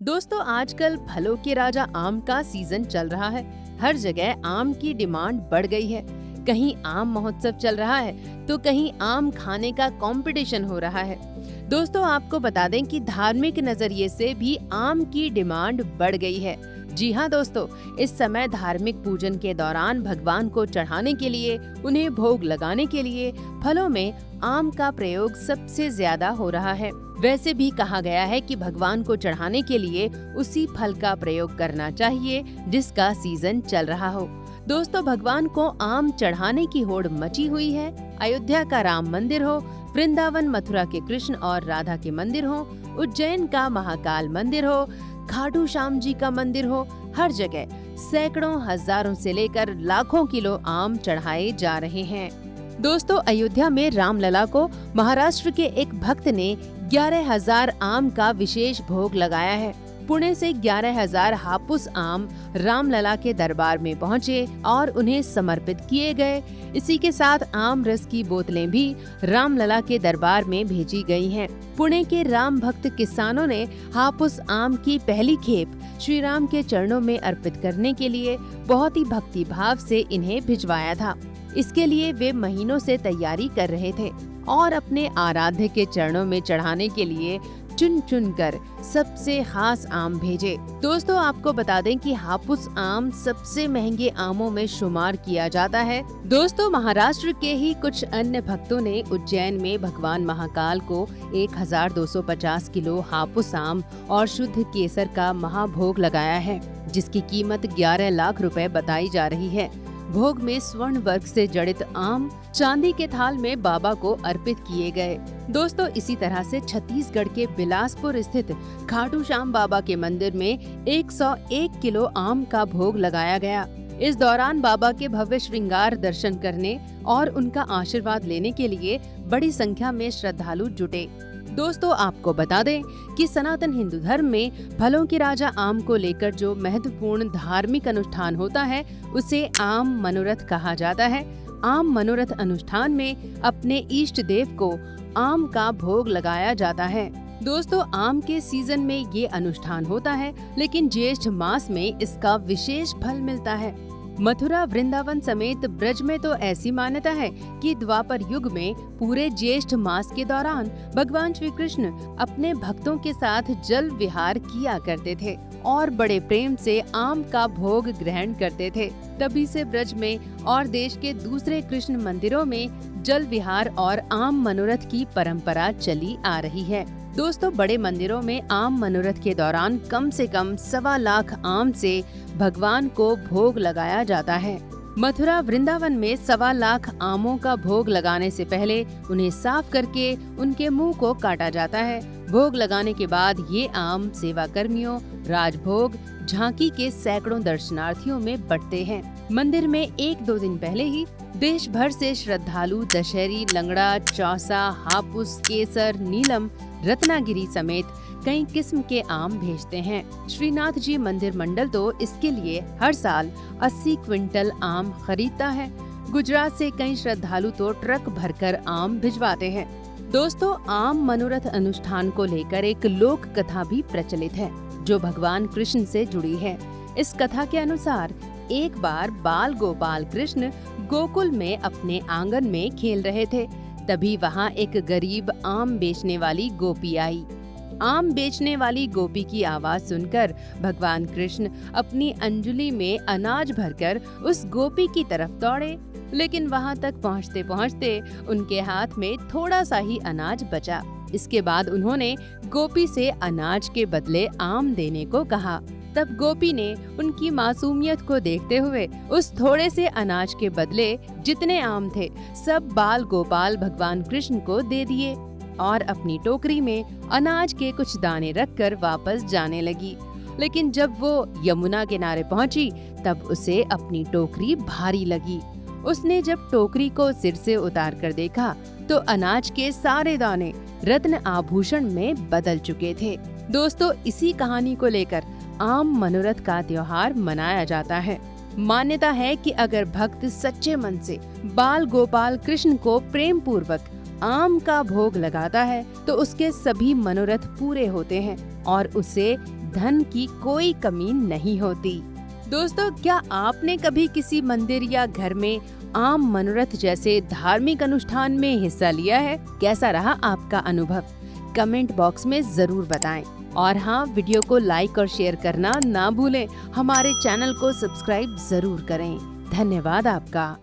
दोस्तों आजकल फलों के राजा आम का सीजन चल रहा है। हर जगह आम की डिमांड बढ़ गई है। कहीं आम महोत्सव चल रहा है तो कहीं आम खाने का कंपटीशन हो रहा है। दोस्तों आपको बता दें कि धार्मिक नजरिए से भी आम की डिमांड बढ़ गई है। जी हाँ दोस्तों, इस समय धार्मिक पूजन के दौरान भगवान को चढ़ाने के लिए, उन्हें भोग लगाने के लिए फलों में आम का प्रयोग सबसे ज्यादा हो रहा है। वैसे भी कहा गया है कि भगवान को चढ़ाने के लिए उसी फल का प्रयोग करना चाहिए जिसका सीजन चल रहा हो। दोस्तों भगवान को आम चढ़ाने की होड़ मची हुई है। अयोध्या का राम मंदिर हो, वृंदावन मथुरा के कृष्ण और राधा के मंदिर हो, उज्जैन का महाकाल मंदिर हो, खाटू श्याम जी का मंदिर हो, हर जगह सैकड़ों हजारों से लेकर लाखों किलो आम चढ़ाए जा रहे हैं। दोस्तों अयोध्या में रामलला को महाराष्ट्र के एक भक्त ने 11,000 आम का विशेष भोग लगाया है। पुणे से 11,000 हापुस आम रामलला के दरबार में पहुँचे और उन्हें समर्पित किए गए। इसी के साथ आम रस की बोतलें भी रामलला के दरबार में भेजी गई हैं। पुणे के राम भक्त किसानों ने हापुस आम की पहली खेप श्री राम के चरणों में अर्पित करने के लिए बहुत ही भक्ति भाव से इन्हें भिजवाया था। इसके लिए वे महीनों से तैयारी कर रहे थे और अपने आराध्य के चरणों में चढ़ाने के लिए चुन चुन कर सबसे खास आम भेजे। दोस्तों आपको बता दें कि हापुस आम सबसे महंगे आमों में शुमार किया जाता है। दोस्तों महाराष्ट्र के ही कुछ अन्य भक्तों ने उज्जैन में भगवान महाकाल को 1,250 किलो हापुस आम और शुद्ध केसर का महाभोग लगाया है, जिसकी कीमत 11 लाख रुपए बताई जा रही है। भोग में स्वर्ण वर्ग से जड़ित आम चांदी के थाल में बाबा को अर्पित किए गए। दोस्तों इसी तरह से छत्तीसगढ़ के बिलासपुर स्थित खाटू श्याम बाबा के मंदिर में 101 किलो आम का भोग लगाया गया। इस दौरान बाबा के भव्य श्रृंगार दर्शन करने और उनका आशीर्वाद लेने के लिए बड़ी संख्या में श्रद्धालु जुटे। दोस्तों आपको बता दें कि सनातन हिंदू धर्म में फलों के राजा आम को लेकर जो महत्वपूर्ण धार्मिक अनुष्ठान होता है उसे आम मनोरथ कहा जाता है। आम मनोरथ अनुष्ठान में अपने इष्ट देव को आम का भोग लगाया जाता है। दोस्तों आम के सीजन में ये अनुष्ठान होता है, लेकिन ज्येष्ठ मास में इसका विशेष फल मिलता है। मथुरा, वृंदावन समेत ब्रज में तो ऐसी मान्यता है कि द्वापर युग में पूरे ज्येष्ठ मास के दौरान भगवान श्री कृष्ण अपने भक्तों के साथ जल विहार किया करते थे और बड़े प्रेम से आम का भोग ग्रहण करते थे। तभी से ब्रज में और देश के दूसरे कृष्ण मंदिरों में जल विहार और आम मनोरथ की परंपरा चली आ रही है। दोस्तों बड़े मंदिरों में आम मनोरथ के दौरान कम से कम 1.25 लाख आम से भगवान को भोग लगाया जाता है। मथुरा, वृंदावन में 1.25 लाख आमों का भोग लगाने से पहले उन्हें साफ करके उनके मुंह को काटा जाता है। भोग लगाने के बाद ये आम सेवा कर्मियों, राजभोग, झांकी के सैकड़ों दर्शनार्थियों में बंटते हैं। मंदिर में 1-2 दिन पहले ही देश भर से श्रद्धालु दशहरी, लंगड़ा, चौसा, हापुस, केसर, नीलम, रत्नागिरी समेत कई किस्म के आम भेजते हैं। श्रीनाथ जी मंदिर मंडल तो इसके लिए हर साल 80 क्विंटल आम खरीदता है। गुजरात से कई श्रद्धालु तो ट्रक भरकर आम भिजवाते हैं। दोस्तों आम मनोरथ अनुष्ठान को लेकर एक लोक कथा भी प्रचलित है जो भगवान कृष्ण से जुड़ी है। इस कथा के अनुसार एक बार बाल गोपाल कृष्ण गोकुल में अपने आंगन में खेल रहे थे। तभी वहाँ एक गरीब आम बेचने वाली गोपी आई। आम बेचने वाली गोपी की आवाज सुनकर भगवान कृष्ण अपनी अंजुली में अनाज भरकर उस गोपी की तरफ दौड़े, लेकिन वहाँ तक पहुँचते पहुँचते उनके हाथ में थोड़ा सा ही अनाज बचा। इसके बाद उन्होंने गोपी से अनाज के बदले आम देने को कहा। तब गोपी ने उनकी मासूमियत को देखते हुए उस थोड़े से अनाज के बदले जितने आम थे सब बाल गोपाल भगवान कृष्ण को दे दिए और अपनी टोकरी में अनाज के कुछ दाने रखकर वापस जाने लगी। लेकिन जब वो यमुना किनारे पहुंची तब उसे अपनी टोकरी भारी लगी। उसने जब टोकरी को सिर से उतार कर देखा तो अनाज के सारे दाने रत्न आभूषण में बदल चुके थे। दोस्तों इसी कहानी को लेकर आम मनोरथ का त्योहार मनाया जाता है। मान्यता है कि अगर भक्त सच्चे मन से बाल गोपाल कृष्ण को प्रेम पूर्वक आम का भोग लगाता है तो उसके सभी मनोरथ पूरे होते हैं और उसे धन की कोई कमी नहीं होती। दोस्तों, क्या आपने कभी किसी मंदिर या घर में आम मनोरथ जैसे धार्मिक अनुष्ठान में हिस्सा लिया है? कैसा रहा आपका अनुभव? कमेंट बॉक्स में जरूर बताएं। और हाँ, वीडियो को लाइक और शेयर करना ना भूलें। हमारे चैनल को सब्सक्राइब जरूर करें। धन्यवाद आपका।